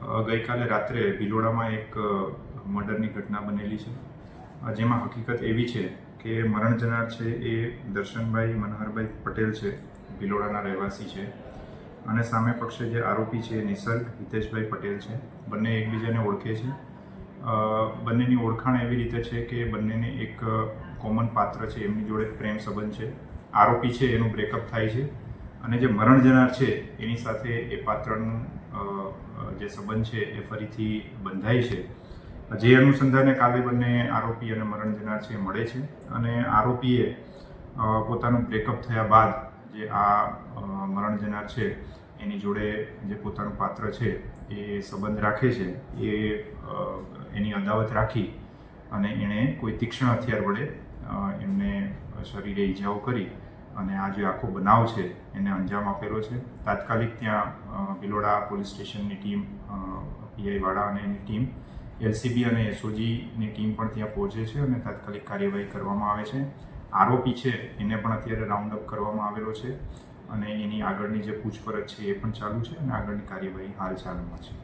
ગઈકાલે રાત્રે ભિલોડામાં એક મર્ડરની ઘટના બનેલી છે, જેમાં હકીકત એવી છે કે મરણ જનાર છે એ દર્શનભાઈ મનહરભાઈ પટેલ છે, ભિલોડાના રહેવાસી છે, અને સામે પક્ષે જે આરોપી છે નિસર્ગ હિતેશભાઈ પટેલ છે. બંને એકબીજાને ઓળખે છે. બંનેની ઓળખાણ એવી રીતે છે કે બંનેને એક કોમન પાત્ર છે, એમની જોડે પ્રેમ સંબંધ છે. આરોપી છે એનું બ્રેકઅપ થાય છે અને જે મરણ જનાર છે એની સાથે એ પાત્રનું જે સંબંધ છે એ ફરીથી બંધાય છે. જે અનુસંધાને કાલે બંને આરોપી અને મરણ જનાર છે મળે છે અને આરોપીએ પોતાનું બ્રેકઅપ થયા બાદ જે આ મરણ જનાર છે એની જોડે જે પોતાનું પાત્ર છે એ સંબંધ રાખે છે, એની અદાવત રાખી અને એણે કોઈ તીક્ષ્ણ હથિયાર વડે એમને શરીરે ઈજાઓ કરી અને આ જે આખો બનાવ છે એને અંજામ આપેલો છે. તાત્કાલિક ત્યાં ભિલોડા પોલીસ સ્ટેશનની ટીમ, પીઆઈ વાળા અને એની ટીમ, એલસીબી અને એસઓજીની ટીમ પણ ત્યાં પહોંચે છે અને તાત્કાલિક કાર્યવાહી કરવામાં આવે છે. આરોપી છે એને પણ અત્યારે રાઉન્ડ અપ કરવામાં આવેલો છે અને એની આગળની જે પૂછપરછ છે એ પણ ચાલુ છે અને આગળની કાર્યવાહી હાલ ચાલુમાં છે.